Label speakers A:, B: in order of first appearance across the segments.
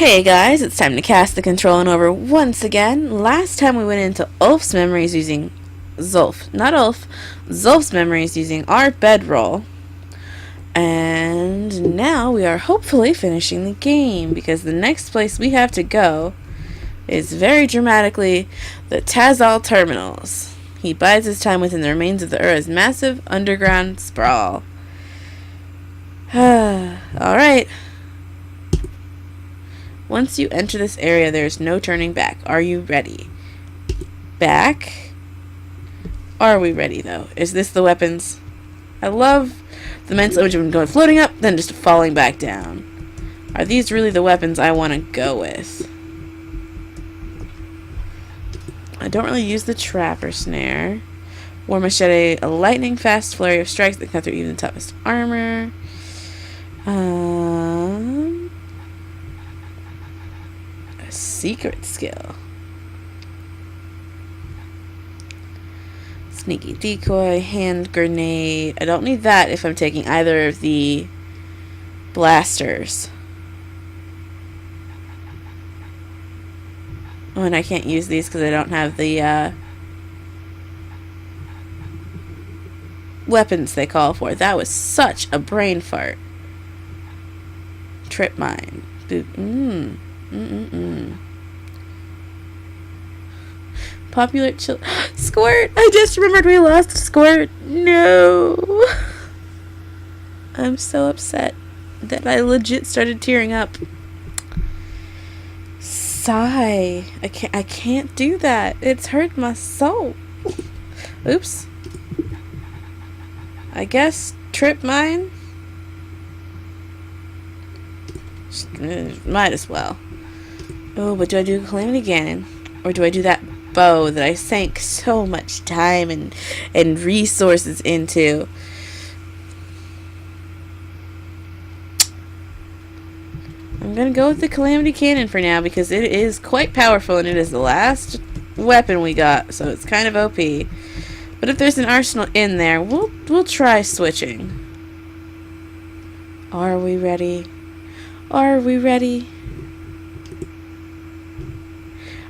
A: Hey guys, it's time to cast the control over once again. Last time we went into Ulf's memories using Zulf, not Ulf, Zulf's memories using our bedroll. And now we are hopefully finishing the game because the next place we have to go is very dramatically the Tazal Terminals. He bides his time within the remains of the Ura's massive underground sprawl. Alright. Once you enter this area, there is no turning back. Are you ready? Back? Are we ready, though? Is this the weapons? I love the mental image of them going floating up, then just falling back down. Are these really the weapons I want to go with? I don't really use the trapper snare. War machete, a lightning-fast flurry of strikes that cut through even the toughest armor. Secret skill. Sneaky decoy, hand grenade. I don't need that if I'm taking either of the blasters. Oh, and I can't use these because I don't have the weapons they call for. That was such a brain fart. Trip mine. Popular Squirt! I just remembered we lost Squirt. No. I'm so upset that I legit started tearing up. Sigh. I can't do that. It's hurt my soul. Oops. I guess trip mine. Might as well. Oh, but do I do Calamity Ganon? Or do I do that bow that I sank so much time and resources into? I'm gonna go with the Calamity Cannon for now because it is quite powerful and it is the last weapon we got, so it's kind of OP. But if there's an arsenal in there, we'll try switching. Are we ready? Are we ready?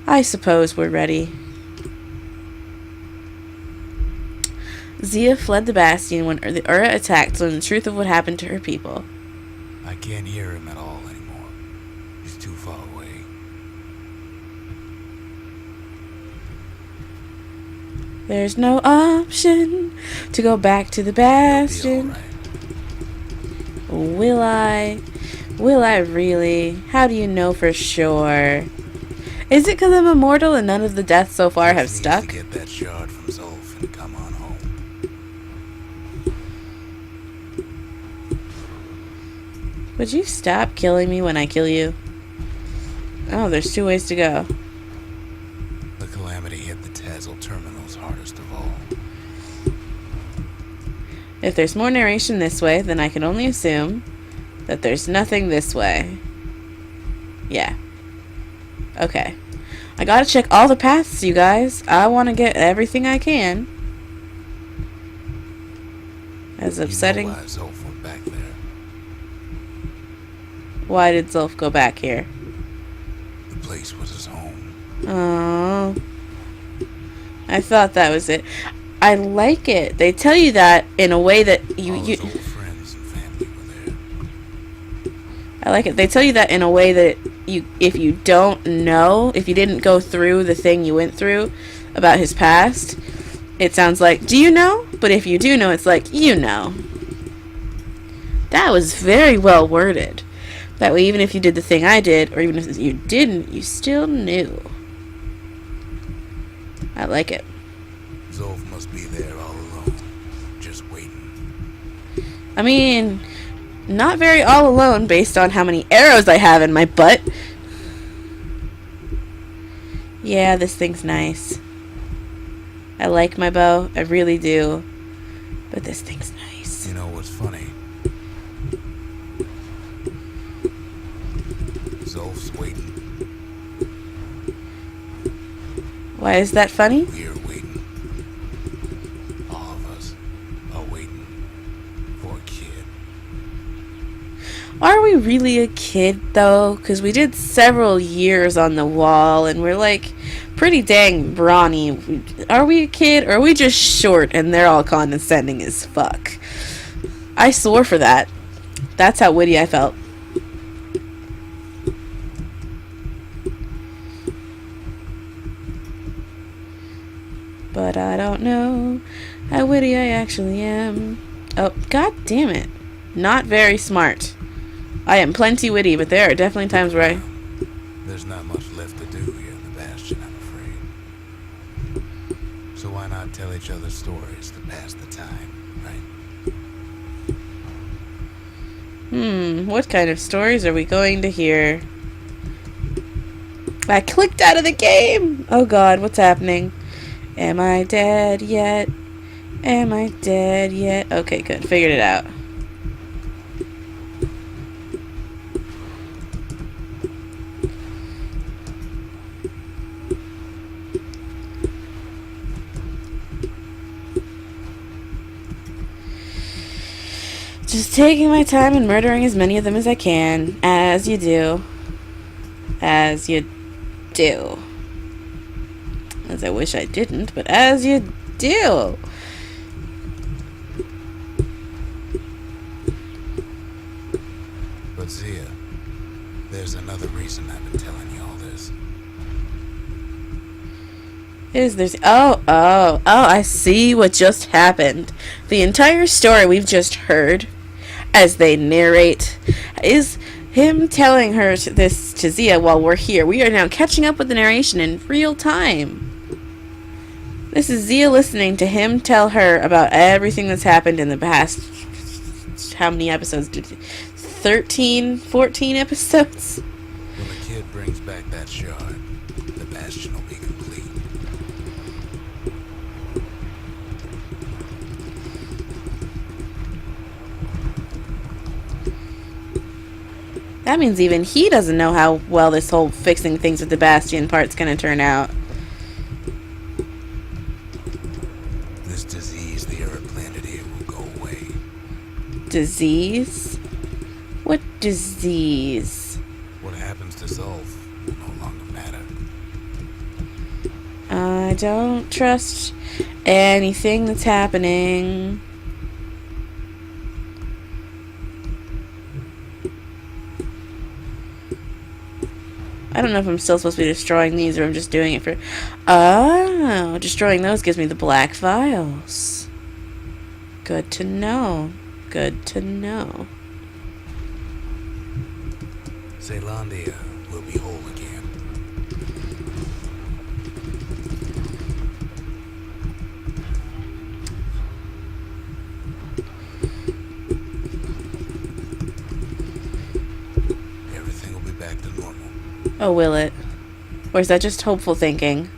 A: I suppose we're ready. Zia fled the Bastion when the Ura attacked to learn the truth of what happened to her people.
B: I can't hear him at all anymore. He's too far away.
A: There's no option to go back to the Bastion. Will I? Will I really? How do you know for sure? Is it because I'm immortal and none of the deaths so far have stuck?
B: To get that shard from Zulf and come on home.
A: Would you stop killing me when I kill you? Oh, there's two ways to go.
B: The calamity hit the Tazal Terminals hardest of all.
A: If there's more narration this way, then I can only assume that there's nothing this way. Yeah. Okay. I gotta check all the paths, you guys. I want to get everything I can. As upsetting.
B: You know why Zulf went back there?
A: Why did Zulf go back here?
B: The place was his home.
A: Oh. I thought that was it. I like it. They tell you that in a way that
B: All his old friends and family were there.
A: I like it. They tell you that in a way that if you don't know, if you didn't go through the thing you went through about his past, it sounds like, do you know? But if you do know, it's like, you know. That was very well worded. That way, even if you did the thing I did, or even if you didn't, you still knew. I like it.
B: Zulf must be there all alone, just waiting.
A: I mean, not very all alone based on how many arrows I have in my butt. Yeah, this thing's nice. I like my bow. I really do. But this thing's nice.
B: You know what's funny? Zulf's waiting.
A: Why is that funny?
B: We're waiting. All of us are waiting for a kid.
A: Are we really a kid, though? Because we did several years on the wall, and we're, like, pretty dang brawny. Are we a kid, or are we just short, and they're all condescending as fuck? I swore for that. That's how witty I felt. But I don't know how witty I actually am. Oh, god damn it. Not very smart. I am plenty witty, but there are definitely times where I...
B: There's not much left to do here in the Bastion, I'm afraid. So why not tell each other stories to pass the time, right?
A: What kind of stories are we going to hear? I clicked out of the game! Oh god, what's happening? Am I dead yet? Am I dead yet? Okay, good. Figured it out. Just taking my time and murdering as many of them as I can. As you do. As you do. As I wish I didn't, but as you do.
B: But Zia, there's another reason I've been telling you all this. I see what just happened. The entire story we've just heard, as they narrate, is him telling her this to Zia while we're here. We are now catching up with the narration in real time. This is Zia listening to him tell her about everything that's happened in the past. How many episodes did 13, 14 episodes? When the kid brings back that shard, the Bastion will be complete.
A: That means even he doesn't know how well this whole fixing things with the Bastion part's gonna turn out.
B: This disease the Earth planted here will go away.
A: Disease? What disease?
B: What happens to Zulf will no longer matter.
A: I don't trust anything that's happening. I don't know if I'm still supposed to be destroying these or I'm just doing it for... Oh, destroying those gives me the black vials. Good to know. Good to know.
B: Zealandia will be whole again. Everything will be back to normal.
A: Oh, will it? Or is that just hopeful thinking?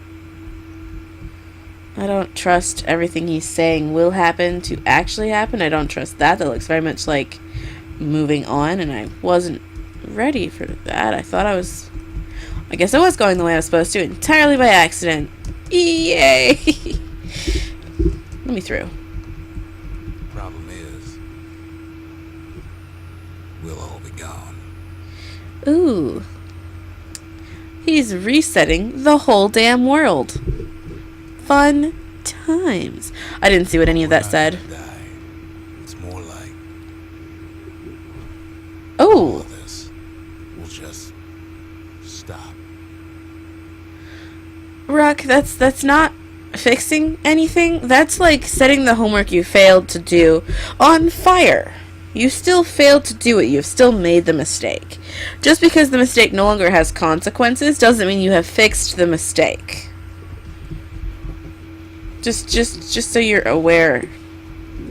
A: I don't trust everything he's saying will happen to actually happen. I don't trust that. That looks very much like moving on, and I wasn't ready for that. I thought I guess I was going the way I was supposed to, entirely by accident. Yay! Let me through.
B: Problem is, we'll all be gone.
A: Ooh. He's resetting the whole damn world. Fun times. I didn't see what any of that said.
B: Die. It's more like
A: Oh.
B: all of this will just stop.
A: Ruck, that's not fixing anything. That's like setting the homework you failed to do on fire. You still failed to do it. You've still made the mistake. Just because the mistake no longer has consequences doesn't mean you have fixed the mistake. Just so you're aware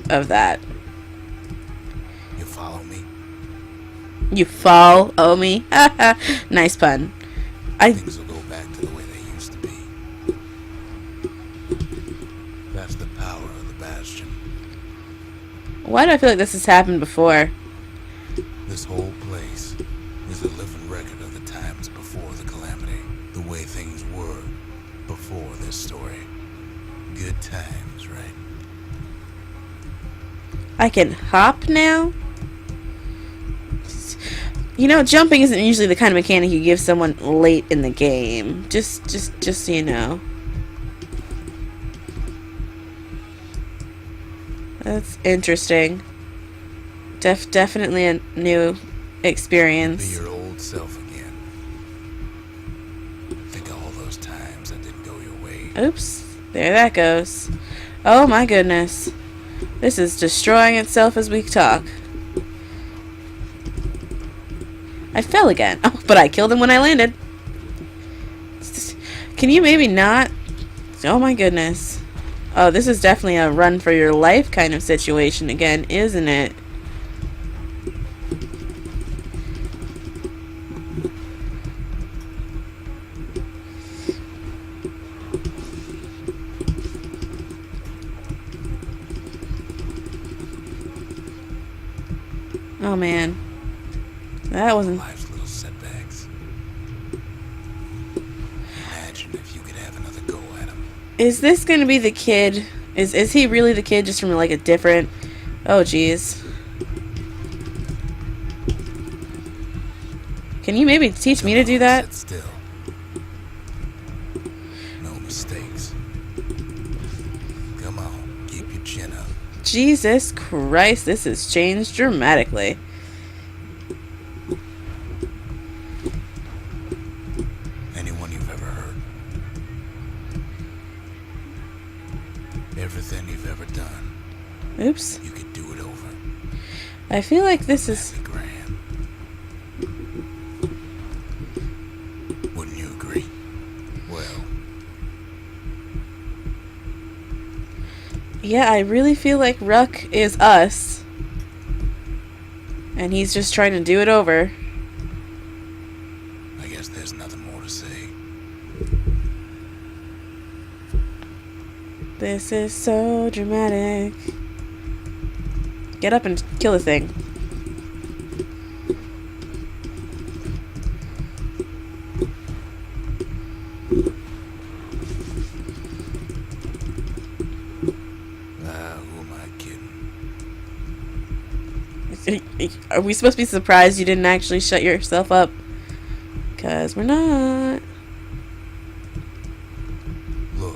A: of that.
B: You follow me?
A: You follow me? Nice pun.
B: Things will go back to the way they used to be. That's the power of the Bastion.
A: Why do I feel like this has happened before?
B: This whole place is a living record of the times before the calamity. The way things were before this story. Good times, right?
A: I can hop now?
B: You know, jumping isn't usually the kind of mechanic you give someone late in the game. Just so you know. That's interesting. Definitely a new experience.
C: Be your old self again. Think of all those times that didn't go your way.
B: Oops. There that goes. Oh my goodness. This is destroying itself as we talk. I fell again. Oh, but I killed him when I landed. Can you maybe not? Oh my goodness. Oh, this is definitely a run for your life kind of situation again, isn't it? Oh man. That wasn't...
C: Life's little setbacks. Imagine if you could have another go at him.
B: Is this gonna be the kid? Is he really the kid just from like a different... Oh jeez. Can you maybe teach me to do that?
C: Sit still. No mistakes. Come on, keep your chin up.
B: Jesus Christ, this has changed dramatically.
C: Anyone you've ever hurt. Everything you've ever done.
B: Oops.
C: You could do it over.
B: I feel like this is...
C: That'd be grand. Wouldn't you agree? Well,
B: Yeah, I really feel like Ruck is us. And he's just trying to do it over.
C: I guess there's nothing more to say.
B: This is so dramatic. Get up and kill the thing.
C: Who am I kidding?
B: Are we supposed to be surprised you didn't actually shut yourself up? Because we're not.
C: Look.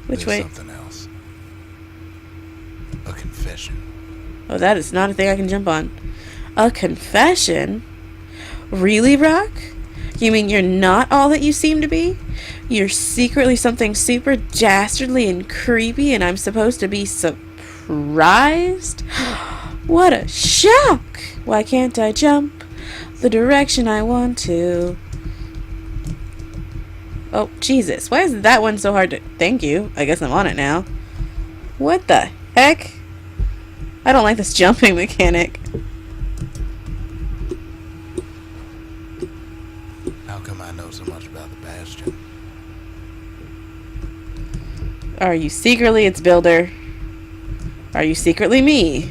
B: Which
C: There's
B: way?
C: something else. A confession.
B: Oh, that is not a thing I can jump on. A confession? Really, Rock? You mean you're not all that you seem to be? You're secretly something super dastardly and creepy, and I'm supposed to be surprised? What a shock! Why can't I jump the direction I want to? Oh, Jesus. Why is that one so hard to... Thank you. I guess I'm on it now. What the heck? I don't like this jumping mechanic.
C: How come I know so much about the Bastion?
B: Are you secretly its builder? Are you secretly me?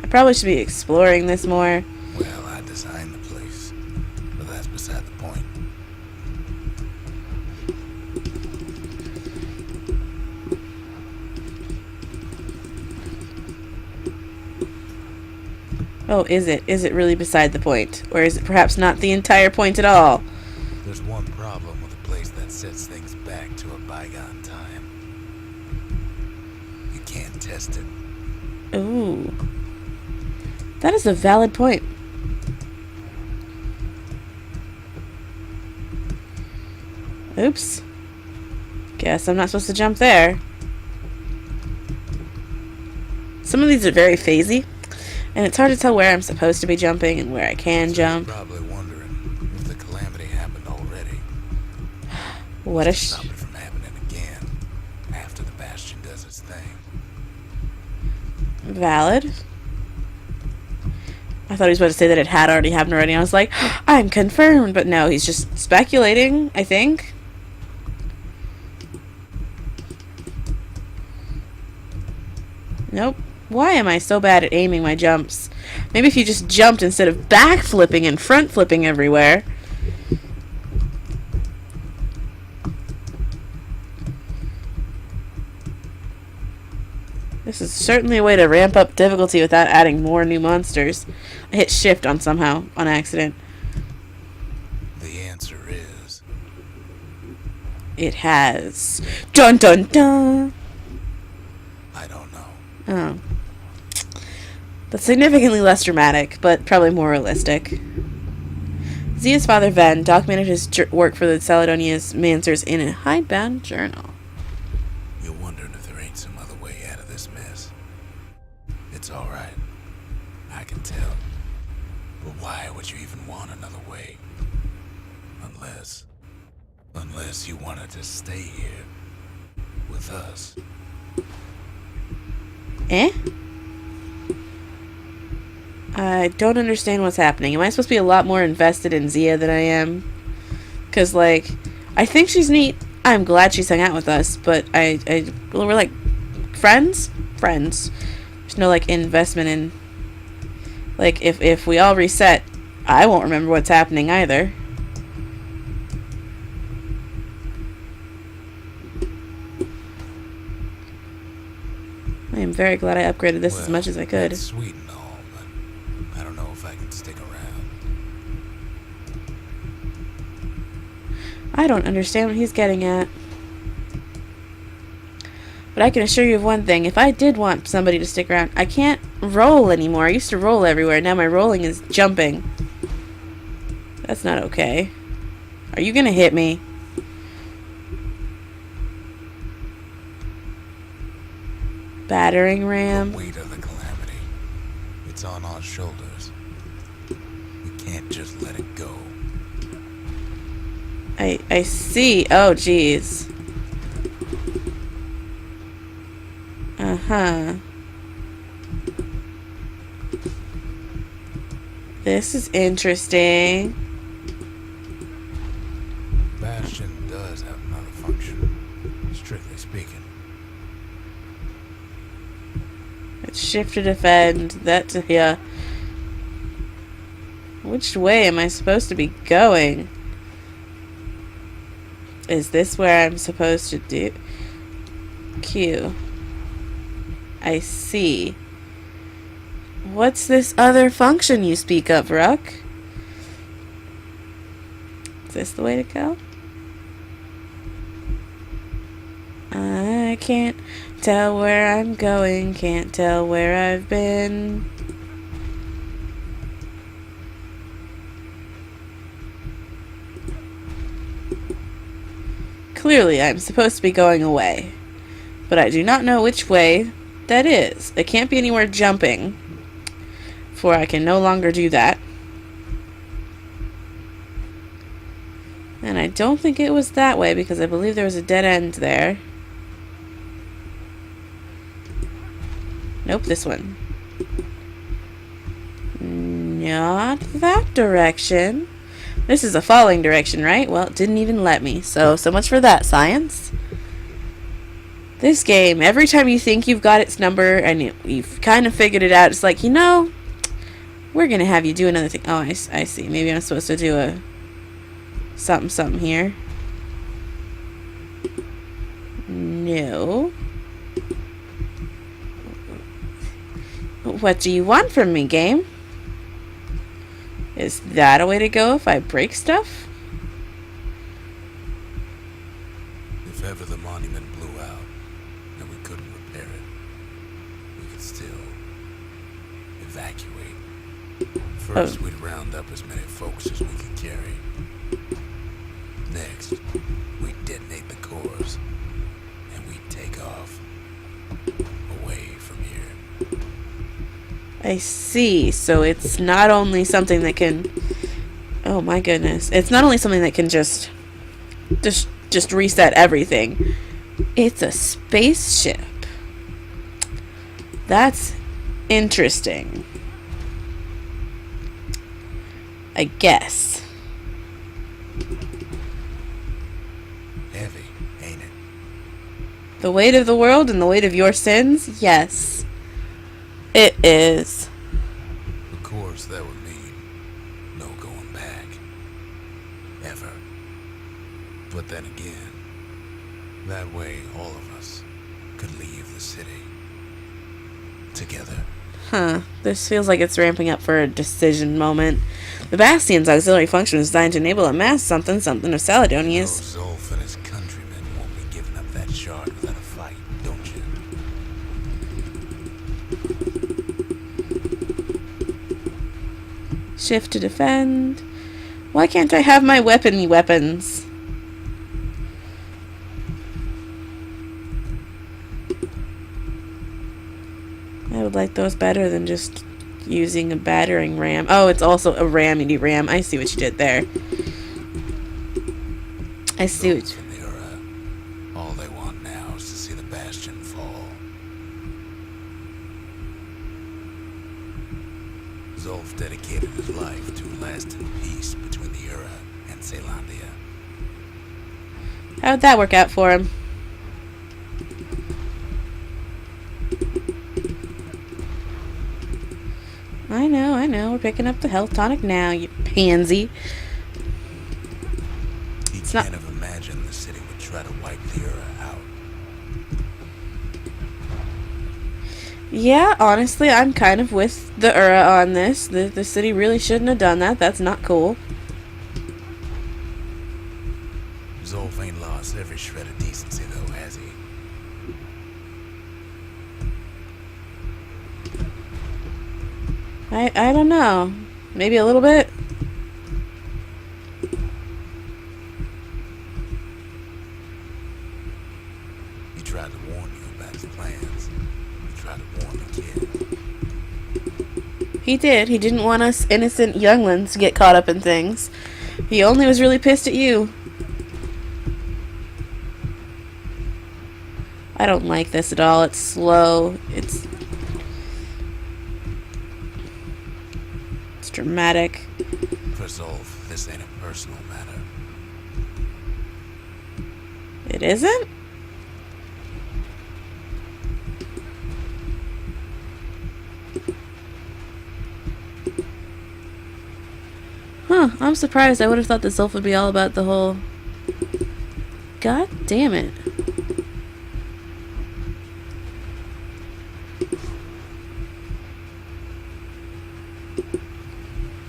B: I probably should be exploring this more.
C: Well, I designed the place, but that's beside the point.
B: Oh, is it? Is it really beside the point? Or is it perhaps not the entire point at all?
C: There's one problem with a place that sets things back to a bygone time. You can't test it.
B: Ooh. That is a valid point. Oops. Guess I'm not supposed to jump there. Some of these are very phasey, and it's hard to tell where I'm supposed to be jumping and where I can jump.
C: You're probably wondering if the calamity happened already.
B: What a
C: Stop it from happening again after the Bastion does its thing.
B: valid. I thought he was about to say that it had already happened already. I was like, I'm confirmed, but no, he's just speculating, I think. Nope. Why am I so bad at aiming my jumps? Maybe if you just jumped instead of back flipping and front flipping everywhere. This is certainly a way to ramp up difficulty without adding more new monsters. I hit shift on accident.
C: The answer is...
B: It has. Dun dun dun!
C: I don't know.
B: Oh. That's significantly less dramatic, but probably more realistic. Zia's father, Ven, documented his work for the Caledonia's Mancers in a hidebound journal.
C: You're wondering if there ain't some other way out of this mess. It's alright. I can tell. But why would you even want another way? Unless you wanted to stay here with us.
B: Eh? I don't understand what's happening. Am I supposed to be a lot more invested in Zia than I am? Because, like, I think she's neat. I'm glad she's hung out with us, but we're like friends? Friends. There's no, like, investment in, like, if we all reset, I won't remember what's happening either. I am very glad I upgraded this as much as I could.
C: That's sweet and all, but I don't know if I can stick around.
B: I don't understand what he's getting at. But I can assure you of one thing. If I did want somebody to stick around, I can't roll anymore. I used to roll everywhere. Now my rolling is jumping. That's not okay. Are you gonna hit me? Battering ram.
C: The weight of the calamity. It's on our shoulders. We can't just let it go.
B: I see. Oh, jeez. Uh-huh. This is interesting.
C: Bastion does have another function, strictly speaking.
B: It's shift to defend. That's yeah. Which way am I supposed to be going? Is this where I'm supposed to do? Q. I see. What's this other function you speak of, Rook? Is this the way to go? I can't tell where I'm going, can't tell where I've been. Clearly, I'm supposed to be going away, but I do not know which way that is. It can't be anywhere jumping, for I can no longer do that. And I don't think it was that way, because I believe there was a dead end there. Nope, this one. Not that direction. This is a falling direction, right? Well, it didn't even let me. So much for that, science. This game, every time you think you've got its number and you've kind of figured it out, it's like, you know, we're going to have you do another thing. Oh, I see. Maybe I'm supposed to do a something here. No. What do you want from me, game? Is that a way to go if I break stuff?
C: If ever the monument blew out and we couldn't repair it, we could still evacuate. First, we'd round up as many folks as we could carry. Next, we'd detonate the cores, and we'd take off away from here.
B: I see. So it's not only something that can... Oh my goodness. It's not only something that can just reset everything. It's a spaceship. That's interesting. I guess.
C: Heavy, ain't it?
B: The weight of the world and the weight of your sins? Yes. It is.
C: Of course, that would mean no going back. Ever. But then again, that way all of us could leave the city. together.
B: Huh. This feels like it's ramping up for a decision moment. The Bastion's auxiliary function is designed to enable a mass something of Saladonius.
C: Zulf and his countrymen won't be giving up that shard without a fight, don't you?
B: Shift to defend. Why can't I have my weapons? I would like those better than just using a battering ram. Oh, it's also a rammity ram. I see what you did there. I see what
C: Zulf and the Ura, all they want now is to see the Bastion fall. Zulf dedicated his life to lasting peace between the Ura and Zealandia.
B: How'd that work out for him? I know. We're picking up the health tonic now, you pansy.
C: He can't have imagined the city would try to wipe the Ura out.
B: Yeah, honestly, I'm kind of with the Ura on this. The city really shouldn't have done that. That's not cool.
C: Zulf ain't lost every shred of decency, though, has he?
B: I don't know. Maybe a little bit.
C: He tried to warn you about his plans. He tried to warn the kid.
B: He did. He didn't want us innocent younglings to get caught up in things. He only was really pissed at you. I don't like this at all. It's slow. It's dramatic.
C: For Zulf, this ain't a personal matter.
B: It isn't? Huh, I'm surprised. I would have thought the Zulf would be all about the whole... God damn it.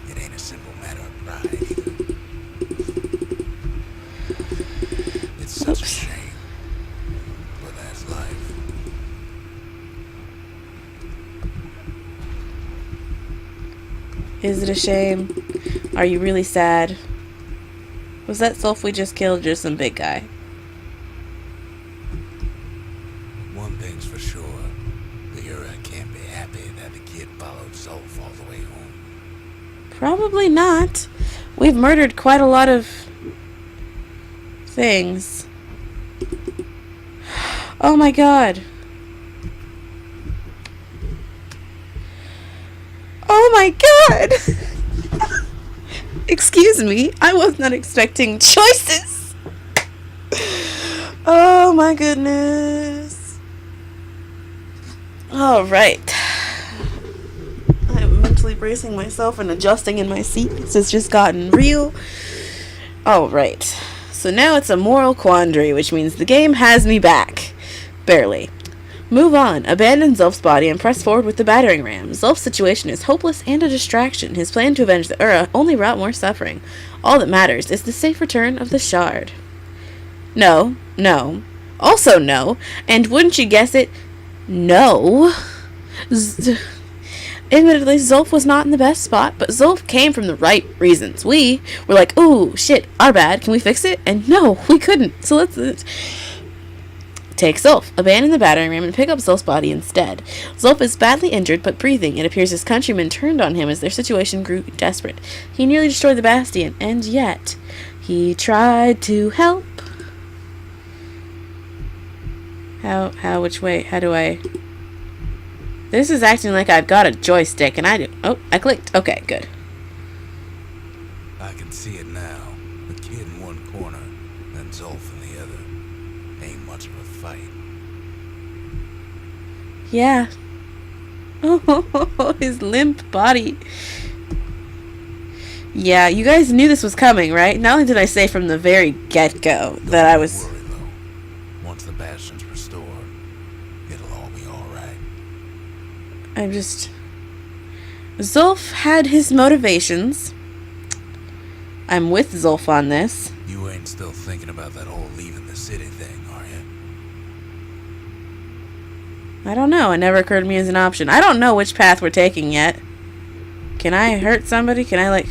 C: It ain't a simple matter of pride either. It's such a shame, but that's life.
B: Is it a shame? Are you really sad? Was that Zulf we just killed just some big guy?
C: One thing's for sure, the Ura can't be happy that the kid followed Zulf all the way home.
B: Probably not. We've murdered quite a lot of things. Oh my god. Oh my god! Excuse me, I was not expecting choices! Oh my goodness. Alright. I'm mentally bracing myself and adjusting in my seat. This has just gotten real. Alright. So now it's a moral quandary, which means the game has me back. Barely. Move on. Abandon Zulf's body and press forward with the battering ram. Zulf's situation is hopeless and a distraction. His plan to avenge the Ura only brought more suffering. All that matters is the safe return of the shard. No. No. Also no. And wouldn't you guess it? No. Admittedly, Zulf was not in the best spot, but Zulf came from the right reasons. We were like, ooh, shit, our bad. Can we fix it? And no, we couldn't. So let's take Zulf, abandon the battering ram, and pick up Zulf's body instead. Zulf is badly injured but breathing. It appears his countrymen turned on him as their situation grew desperate. He nearly destroyed the Bastion, and yet he tried to help. Which way? How do I... This is acting like I've got a joystick, and I do... Oh, I clicked. Okay, good.
C: I can see it now. The kid in one corner, then Zulf in the other. Ain't much of a fight.
B: Yeah. Oh, his limp body. Yeah, you guys knew this was coming, right? Not only did I say from the very get-go that I was...
C: Don't worry, though. Once the Bastion's restored, it'll all be alright.
B: I'm just... Zulf had his motivations. I'm with Zulf on this.
C: You ain't still thinking about that whole leaving the city thing, are you?
B: I don't know. It never occurred to me as an option. I don't know which path we're taking yet. Can I hurt somebody? Can I, like...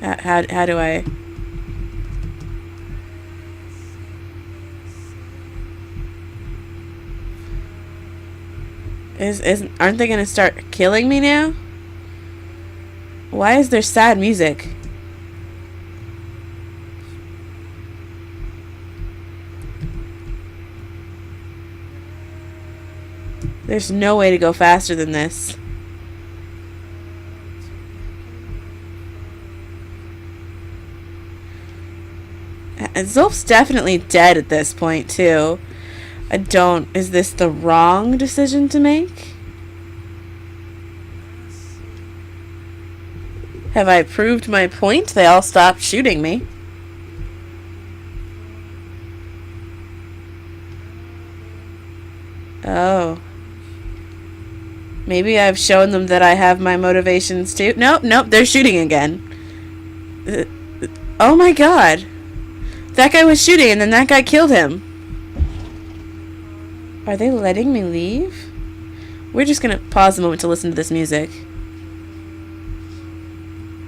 B: How do I... Aren't they gonna start killing me now? Why is there sad music? There's no way to go faster than this. And Zulf's definitely dead at this point, too. Is this the wrong decision to make? Have I proved my point? They all stopped shooting me. Oh. Maybe I've shown them that I have my motivations too. Nope, they're shooting again. Oh my god. That guy was shooting and then that guy killed him. Are they letting me leave? We're just gonna pause a moment to listen to this music.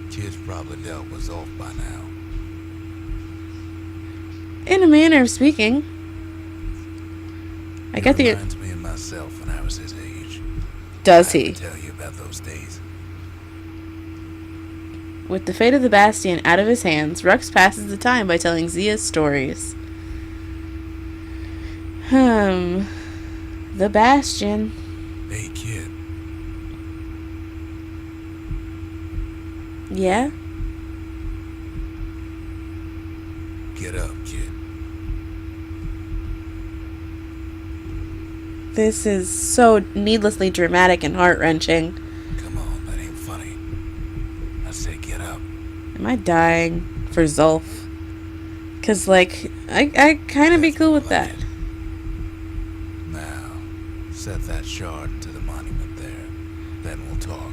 C: Kid's probably dealt with Zulf by now.
B: In a manner of speaking. I got the...
C: Reminds me of myself when I was his age.
B: Does
C: I
B: he?
C: can tell you about those days.
B: With the fate of the Bastion out of his hands, Rux passes the time by telling Zia's stories. The Bastion.
C: Hey, kid.
B: Yeah?
C: Get up, kid.
B: This is so needlessly dramatic and heart-wrenching.
C: Come on, that ain't funny. I said get up.
B: Am I dying for Zulf? Because, like, I kind of be cool with that.
C: Now, set that shard into the monument there. Then we'll talk.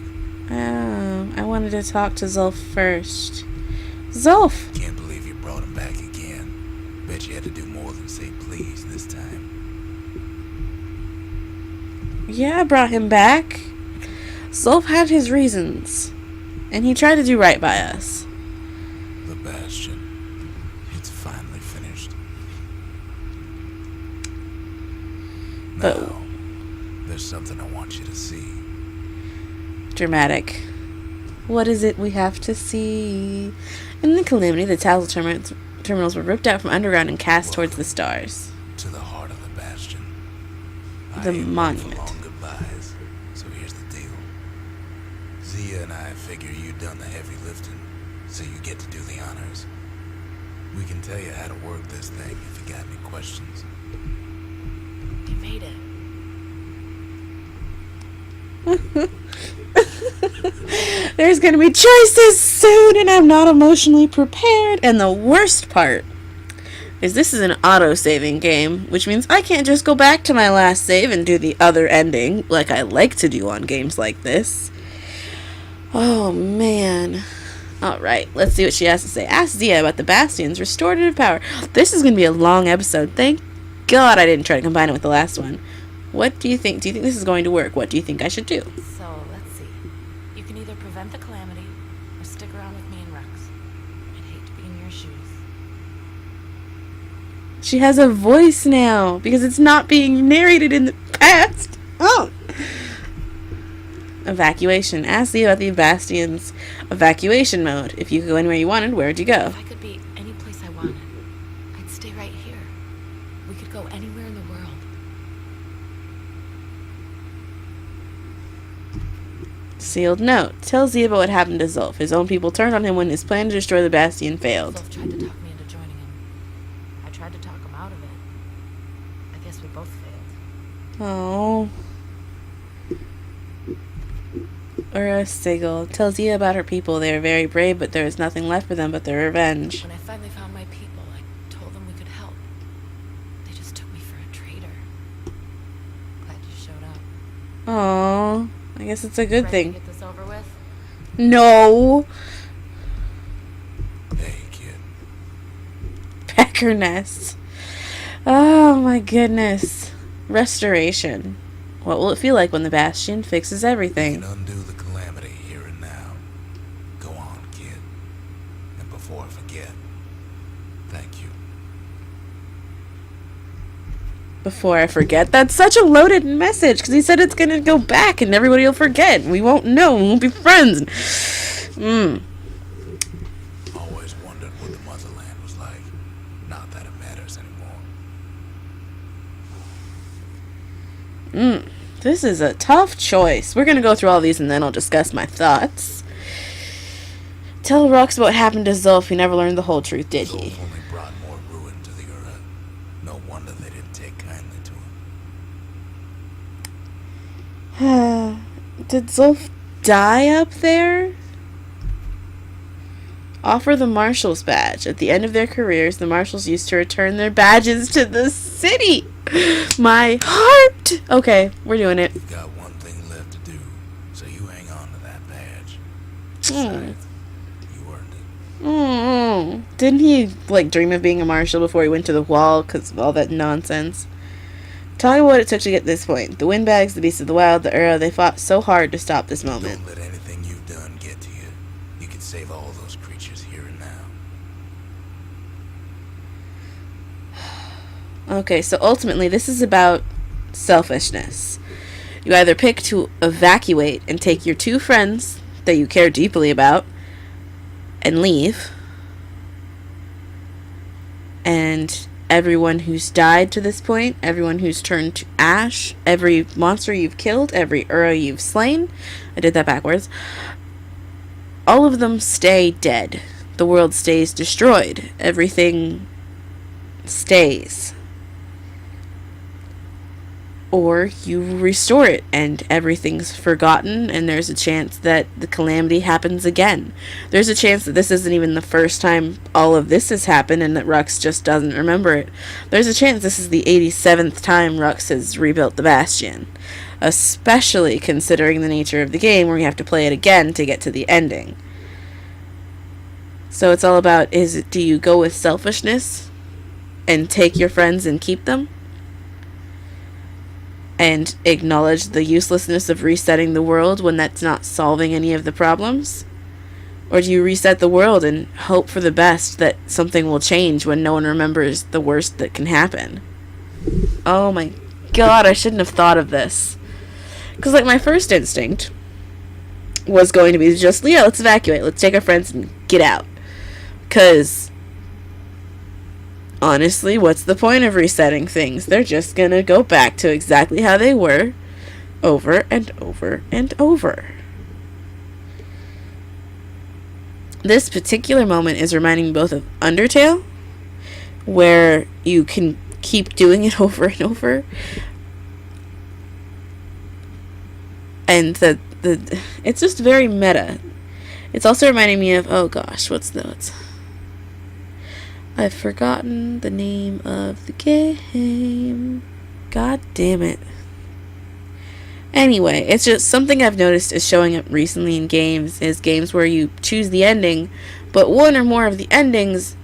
B: I wanted to talk to Zulf first. Zulf!
C: Can't believe you brought him back again. Bet you had to do more than say please this time.
B: Yeah, I brought him back. Zulf had his reasons. And he tried to do right by us.
C: The Bastion. It's finally finished.
B: But
C: Now, there's something I want you to see.
B: dramatic. What is it we have to see? In the calamity, the Tazal Terminals were ripped out from underground and cast towards the stars.
C: To the heart of the Bastion.
B: The
C: I ain't
B: monument.
C: ready for long goodbyes, so here's the deal. Zia and I figure you've done the heavy lifting, so you get to do the honors. We can tell you how to work this thing if you got any questions.
D: You made it.
B: There's gonna be choices soon, and I'm not emotionally prepared. And the worst part is this is an auto-saving game, which means I can't just go back to my last save and do the other ending like I like to do on games like this. Oh, man. Alright, let's see what she has to say. Ask Zia about the Bastion's restorative power. This is going to be a long episode. Thank God I didn't try to combine it with the last one. What do you think? Do you think this is going to work? What do you think I should do?
D: So, let's see. You can either prevent the calamity, or stick around with me and Rex. I'd hate to be in your shoes.
B: She has a voice now because it's not being narrated in the past. Oh. Evacuation. Ask Zia about the Bastion's evacuation mode. If you could go anywhere you wanted, where would you go?
D: If I could be any place I wanted, I'd stay right here. We could go anywhere in the world.
B: Sealed note. Tell Zia about what happened to Zulf. His own people turned on him when his plan to destroy the Bastion failed.
D: Zulf tried to talk me into joining him. I tried to talk him out of it. I guess we both failed.
B: Oh. Ura Sigil. Tell Zia about her people. They are very brave, but there is nothing left for them but their revenge.
D: When I finally found my people, I told them we could help. They just took me for a traitor. Glad you
B: I guess it's a good
D: Ready
B: thing.
D: to get this over with?
B: No.
C: Hey, kid.
B: Pecker nests. Oh my goodness. Restoration. What will it feel like when the Bastion fixes
C: You
B: everything?
C: can undo the calamity here and now. Go on, kid. And before I forget, thank you.
B: Before I forget, that's such a loaded message because he said it's gonna go back and everybody will forget. We won't know. We won't be friends.
C: Always wondered what the motherland was like. Not that it matters anymore.
B: This is a tough choice. We're gonna go through all these and then I'll discuss my thoughts. Tell Rux what happened to Zulf. He never learned the whole truth, did he?
C: Zulf only brought more ruin to the Ura. No wonder they didn't take kindly to him.
B: Did Zulf die up there? Offer the Marshal's badge. At the end of their careers, the Marshals used to return their badges to the city. My heart! Okay, we're doing it.
C: You've got one thing left to do, so you hang on to that badge. Besides, you earned it.
B: Didn't he, like, dream of being a Marshal before he went to the wall because of all that nonsense? Tell me what it took to get this point. The Windbags, the Beasts of the Wild, the Ura, they fought so hard to stop this moment.
C: Don't let anything you've done get to you. You can save all those creatures here and now.
B: Okay, so ultimately this is about selfishness. You either pick to evacuate and take your two friends that you care deeply about and leave, and everyone who's died to this point, everyone who's turned to ash, every monster you've killed, every Ura you've slain, I did that backwards, all of them stay dead. The world stays destroyed. Everything stays. Or you restore it and everything's forgotten and there's a chance that the calamity happens again. There's a chance that this isn't even the first time all of this has happened and that Rux just doesn't remember it. There's a chance this is the 87th time Rux has rebuilt the Bastion. Especially considering the nature of the game where you have to play it again to get to the ending. So it's all about, do you go with selfishness and take your friends and keep them? And acknowledge the uselessness of resetting the world when that's not solving any of the problems? Or do you reset the world and hope for the best that something will change when no one remembers the worst that can happen? Oh my god, I shouldn't have thought of this. Because, like, my first instinct was going to be just, yeah, let's evacuate. Let's take our friends and get out. Because honestly, what's the point of resetting things? They're just gonna go back to exactly how they were over and over and over. This particular moment is reminding me both of Undertale, where you can keep doing it over and over, and it's just very meta. It's also reminding me of, oh gosh, I've forgotten the name of the game. God damn it. Anyway, it's just something I've noticed is showing up recently in games, is games where you choose the ending, but one or more of the endings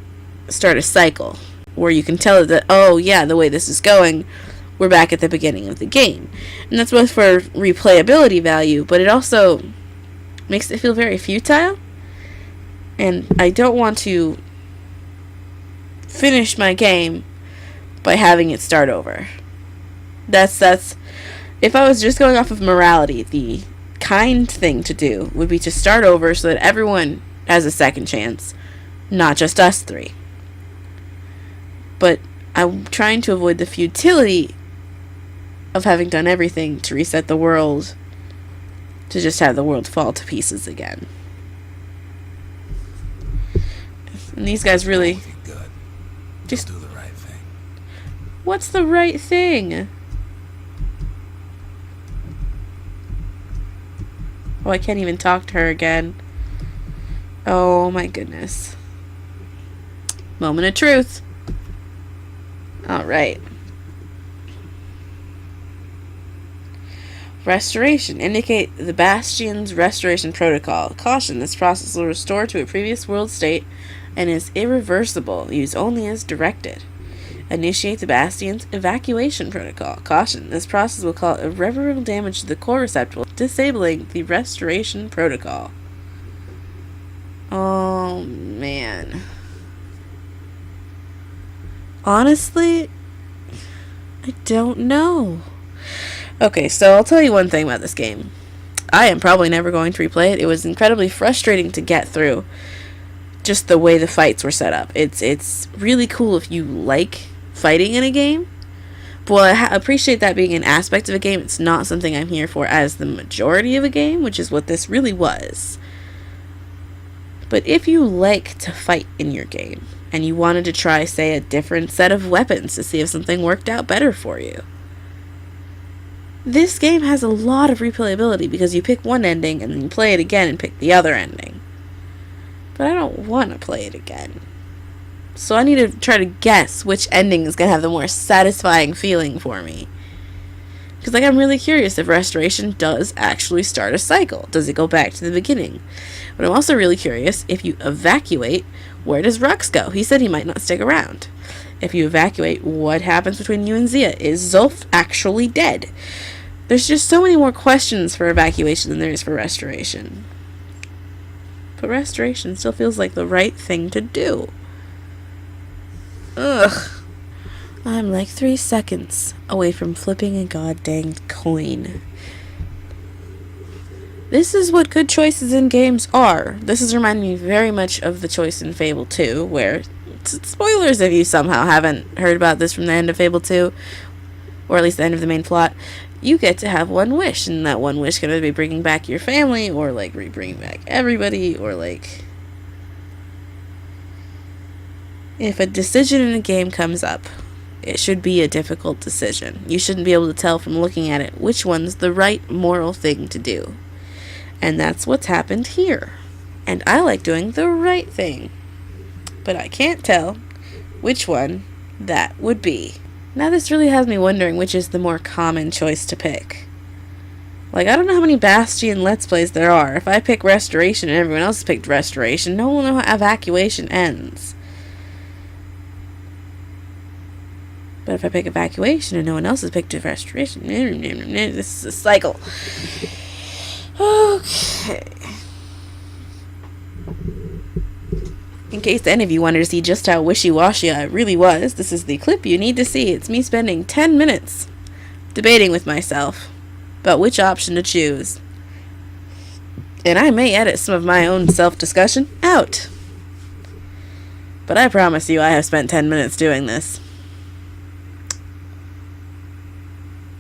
B: start a cycle, where you can tell that, oh yeah, the way this is going, we're back at the beginning of the game. And that's both for replayability value, but it also makes it feel very futile, and I don't want to finish my game by having it start over. That's if I was just going off of morality, the kind thing to do would be to start over so that everyone has a second chance, not just us three. But I'm trying to avoid the futility of having done everything to reset the world to just have the world fall to pieces again. And these guys really
C: Just do the right thing.
B: What's the right thing? Oh, I can't even talk to her again. Oh my goodness. Moment of truth. Alright. Restoration. Indicate the Bastion's restoration protocol. Caution, this process will restore to a previous world state and is irreversible. Use only as directed. Initiate the Bastion's evacuation protocol. Caution, this process will cause irreparable damage to the core receptacle, disabling the restoration protocol. Oh, man. Honestly, I don't know. Okay, so I'll tell you one thing about this game. I am probably never going to replay it. It was incredibly frustrating to get through, just the way the fights were set up. It's really cool if you like fighting in a game, but while I appreciate that being an aspect of a game, it's not something I'm here for as the majority of a game, which is what this really was. But if you like to fight in your game, and you wanted to try, say, a different set of weapons to see if something worked out better for you, this game has a lot of replayability because you pick one ending and then you play it again and pick the other ending. But I don't want to play it again. So I need to try to guess which ending is going to have the more satisfying feeling for me. Because I'm really curious if restoration does actually start a cycle. Does it go back to the beginning? But I'm also really curious, if you evacuate, where does Rux go? He said he might not stick around. If you evacuate, what happens between you and Zia? Is Zulf actually dead? There's just so many more questions for evacuation than there is for restoration. But restoration still feels like the right thing to do. Ugh. I'm like 3 seconds away from flipping a goddamn coin. This is what good choices in games are. This is reminding me very much of the choice in Fable 2, where, spoilers if you somehow haven't heard about this from the end of Fable 2, or at least the end of the main plot, you get to have one wish, and that one wish can either be bringing back your family, or, like, bringing back everybody, or, like, if a decision in a game comes up, it should be a difficult decision. You shouldn't be able to tell from looking at it which one's the right moral thing to do. And that's what's happened here. And I like doing the right thing. But I can't tell which one that would be. Now this really has me wondering which is the more common choice to pick. Like, I don't know how many Bastion Let's Plays there are. If I pick Restoration and everyone else picked Restoration, no one will know how Evacuation ends. But if I pick Evacuation and no one else has picked Restoration, this is a cycle. Okay. In case any of you wanted to see just how wishy-washy I really was, this is the clip you need to see. It's me spending 10 minutes debating with myself about which option to choose. And I may edit some of my own self-discussion out. But I promise you I have spent 10 minutes doing this.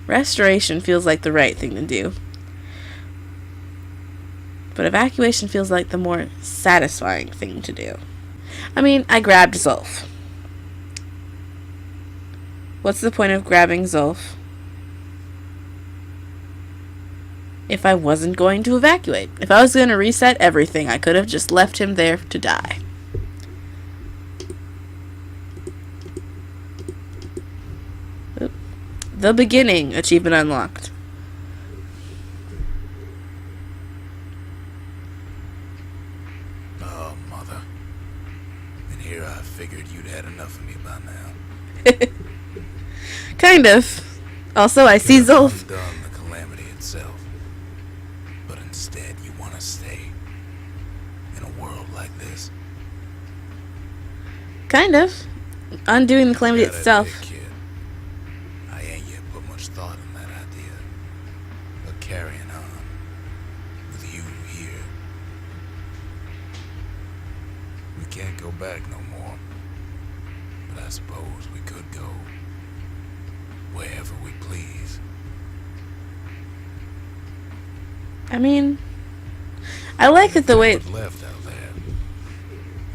B: Restoration feels like the right thing to do. But evacuation feels like the more satisfying thing to do. I mean, I grabbed Zulf. What's the point of grabbing Zulf if I wasn't going to evacuate? If I was going to reset everything, I could have just left him there to die. Oop. The beginning. Achievement unlocked.
C: Oh, mother. And here I figured you'd had enough of me by now.
B: Kind of. Also, I see Zulf.
C: Undone the calamity itself. But instead, you want to stay in a world like this.
B: Kind of. Undoing the calamity
C: Gotta
B: itself.
C: admit, kid, I ain't yet put much thought in that idea. But carrying on with you here. We can't go back no more. But I suppose we could go wherever we please.
B: I mean, I like it the way...
C: What's left out there.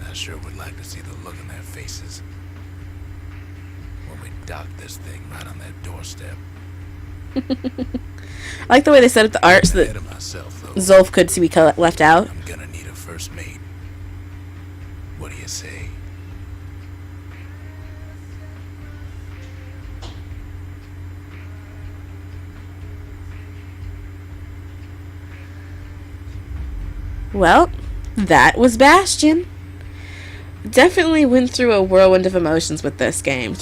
C: I sure would like to see the look in their faces when we dock this thing right on their doorstep.
B: I like the way they set up the art so
C: Ahead
B: that
C: of myself, though.
B: Zulf could be left out.
C: I'm gonna need a first mate. What do you say?
B: Well, that was Bastion. Definitely went through a whirlwind of emotions with this game.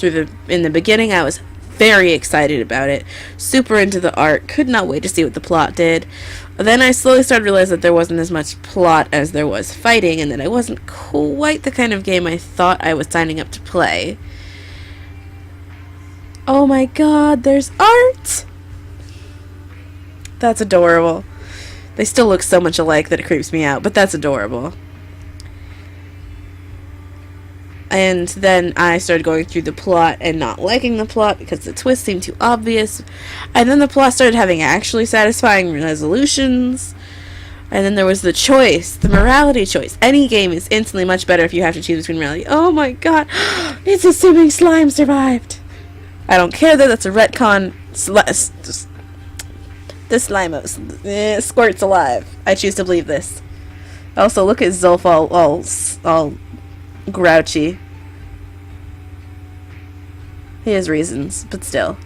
B: In the beginning, I was very excited about it, super into the art, could not wait to see what the plot did. Then I slowly started to realize that there wasn't as much plot as there was fighting, and that it wasn't quite the kind of game I thought I was signing up to play. Oh my god, there's art! That's adorable. They still look so much alike that it creeps me out, but that's adorable. And then I started going through the plot and not liking the plot because the twist seemed too obvious. And then the plot started having actually satisfying resolutions. And then there was the choice, the morality choice. Any game is instantly much better if you have to choose between morality. Oh my god, it's assuming slime survived. I don't care that that's a retcon. The Slimo squirt's alive. I choose to believe this. Also, look at Zulf all grouchy. He has reasons, but still.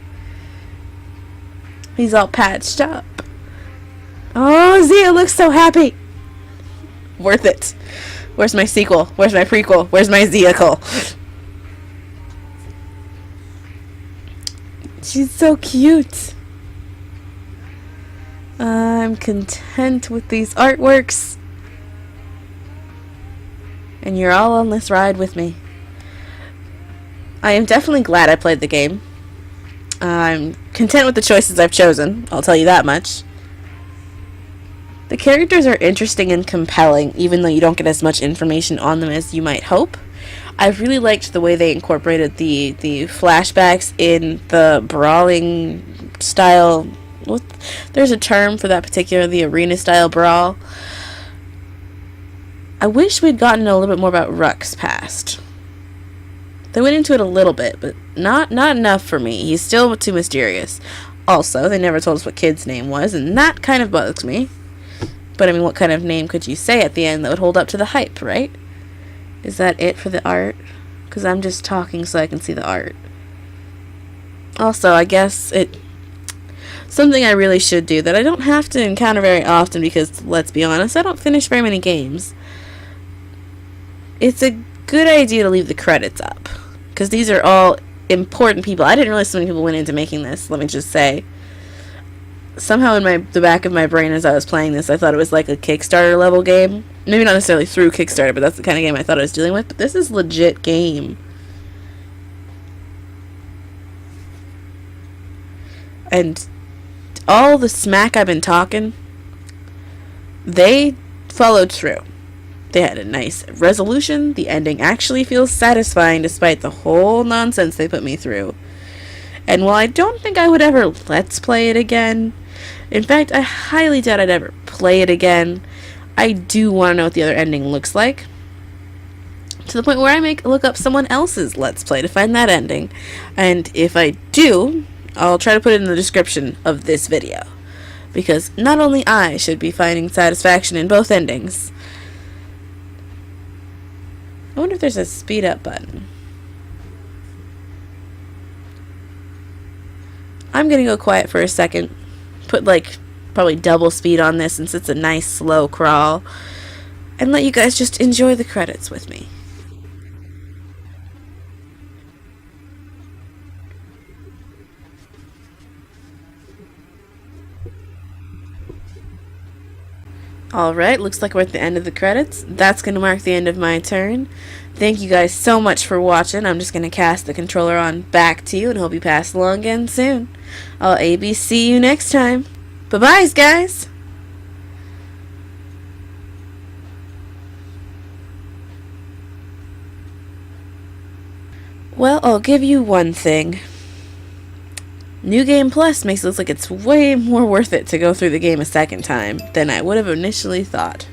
B: He's all patched up. Oh, Zia looks so happy. Worth it. Where's my sequel? Where's my prequel? Where's my Zia-quel? She's so cute. I'm content with these artworks. And you're all on this ride with me. I am definitely glad I played the game. I'm content with the choices I've chosen, I'll tell you that much. The characters are interesting and compelling, even though you don't get as much information on them as you might hope. I really liked the way they incorporated the flashbacks in the brawling style. There's a term for that particular, the arena style brawl. I wish we'd gotten a little bit more about Ruck's past. They went into it a little bit, but not enough for me. He's still too mysterious. Also, they never told us what Kid's name was, and that kind of bugs me. But I mean, what kind of name could you say at the end that would hold up to the hype, right? Is that it for the art? Because I'm just talking so I can see the art. Also, I guess something I really should do that I don't have to encounter very often because, let's be honest, I don't finish very many games. It's a good idea to leave the credits up. Because these are all important people. I didn't realize so many people went into making this, let me just say. Somehow in the back of my brain as I was playing this, I thought it was like a Kickstarter level game. Maybe not necessarily through Kickstarter, but that's the kind of game I thought I was dealing with. But this is legit game. And all the smack I've been talking, they followed through. They had a nice resolution. The ending actually feels satisfying despite the whole nonsense they put me through. And while I don't think I would ever let's play it again, in fact, I highly doubt I'd ever play it again, I do want to know what the other ending looks like. To the point where I look up someone else's let's play to find that ending. And if I do, I'll try to put it in the description of this video. Because not only I should be finding satisfaction in both endings. I wonder if there's a speed up button. I'm gonna go quiet for a second. Put probably double speed on this since it's a nice slow crawl. And let you guys just enjoy the credits with me. Alright, looks like we're at the end of the credits. That's going to mark the end of my turn. Thank you guys so much for watching. I'm just going to cast the controller on back to you and hope you pass along again soon. I'll ABC you next time. Bye-bye, guys! Well, I'll give you one thing. New Game Plus makes it look like it's way more worth it to go through the game a second time than I would have initially thought.